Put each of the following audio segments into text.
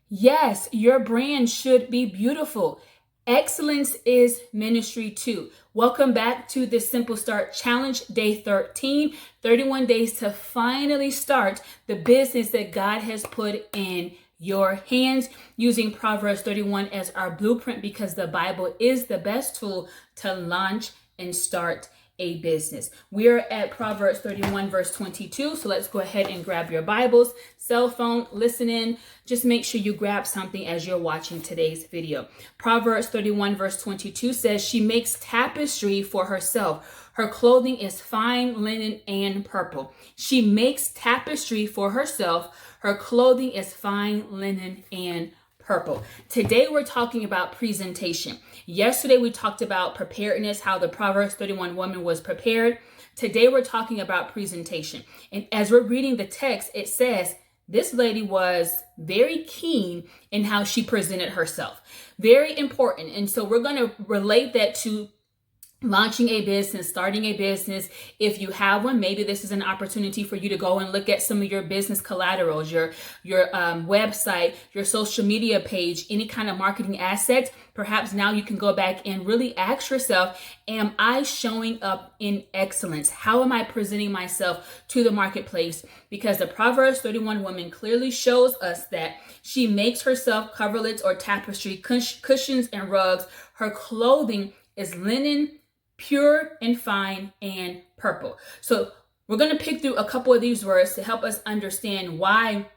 Yes, your brand should be beautiful. Excellence is ministry too. Welcome back to the Simple Start Challenge, day 13, 31 days to finally start the business that God has put in your hands, using Proverbs 31 as our blueprint because the Bible is the best tool to launch and start a business. We are at Proverbs 31 verse 22. So let's go ahead and grab your Bibles, cell phone, listen in. Just make sure you grab something as you're watching today's video. Proverbs 31 verse 22 says, she makes tapestry for herself. Her clothing is fine linen and purple. She makes tapestry for herself. Her clothing is fine linen and purple. Today we're talking about presentation. Yesterday we talked about preparedness, how the Proverbs 31 woman was prepared. Today we're talking about presentation. And as we're reading the text, it says this lady was very keen in how she presented herself. Very important. And so we're going to relate that to launching a business, starting a business. If you have one, maybe this is an opportunity for you to go and look at some of your business collaterals, your website, your social media page, any kind of marketing assets. Perhaps now you can go back and really ask yourself, am I showing up in excellence? How am I presenting myself to the marketplace? Because the Proverbs 31 woman clearly shows us that she makes herself coverlets or tapestry, cushions and rugs. Her clothing is linen, pure and fine, and purple. So we're going to pick through a couple of these words to help us understand why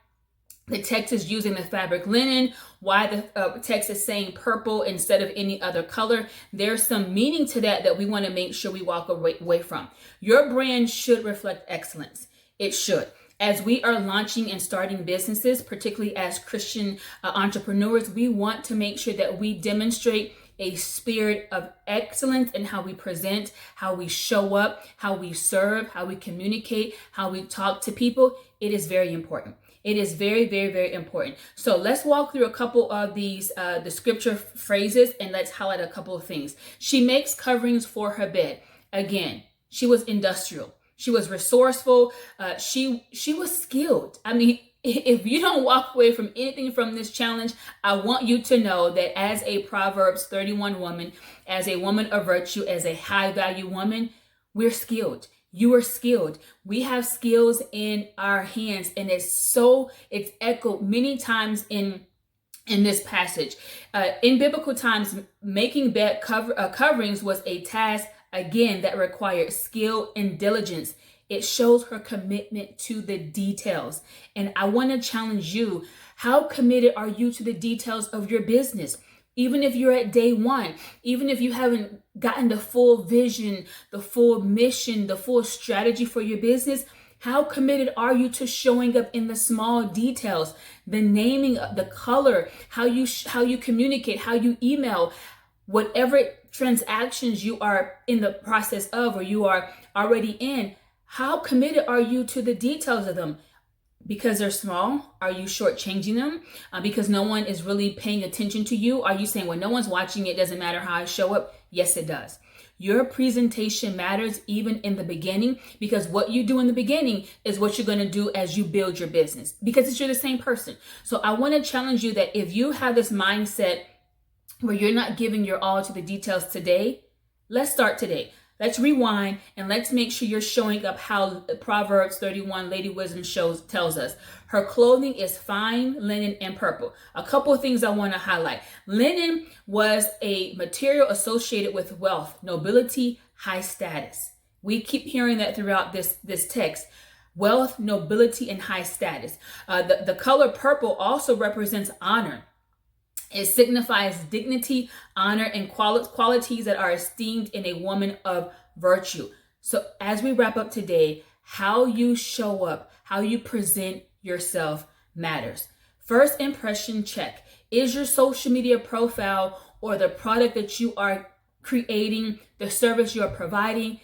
the text is using the fabric linen, why the text is saying purple instead of any other color. There's some meaning to that we want to make sure we walk away from. Your brand should reflect excellence. It should. As we are launching and starting businesses, particularly as Christian entrepreneurs, we want to make sure that we demonstrate a spirit of excellence in how we present, how we show up, how we serve, how we communicate, how we talk to people. It is very important. It is very, very, very important. So let's walk through a couple of these, the scripture phrases, and let's highlight a couple of things. She makes coverings for her bed. Again, she was industrial. She was resourceful. She was skilled. I mean, if you don't walk away from anything from this challenge, I want you to know that as a Proverbs 31 woman, as a woman of virtue, as a high value woman, we're skilled. You are skilled. We have skills in our hands, and it's echoed many times in this passage. In biblical times, making bed coverings was a task, again, that required skill and diligence. It shows her commitment to the details. And I want to challenge you. How committed are you to the details of your business? Even if you're at day one, even if you haven't gotten the full vision, the full mission, the full strategy for your business, how committed are you to showing up in the small details, the naming, the color, how you communicate, how you email, whatever transactions you are in the process of or you are already in? How committed are you to the details of them? Because they're small, are you shortchanging them? Because no one is really paying attention to you? Are you saying, well, no one's watching, it doesn't matter how I show up? Yes, it does. Your presentation matters even in the beginning, because what you do in the beginning is what you're going to do as you build your business, because you're the same person. So I want to challenge you that if you have this mindset where you're not giving your all to the details today, let's start today. Let's rewind and let's make sure you're showing up how Proverbs 31 Lady Wisdom tells us. Her clothing is fine linen and purple. A couple of things I want to highlight. Linen was a material associated with wealth, nobility, high status. We keep hearing that throughout this text. Wealth, nobility, and high status. The color purple also represents honor. It signifies dignity, honor, and qualities that are esteemed in a woman of virtue. So as we wrap up today, how you show up, how you present yourself matters. First impression check. Is your social media profile or the product that you are creating, the service you're providing,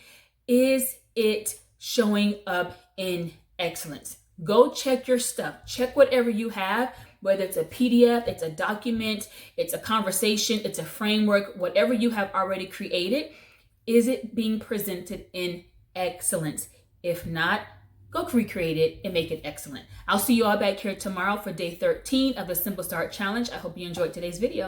is it showing up in excellence? Go check your stuff. Check whatever you have, whether it's a PDF, it's a document, it's a conversation, it's a framework, whatever you have already created. Is it being presented in excellence? If not, go recreate it and make it excellent. I'll see you all back here tomorrow for day 13 of the Simple Start Challenge. I hope you enjoyed today's video.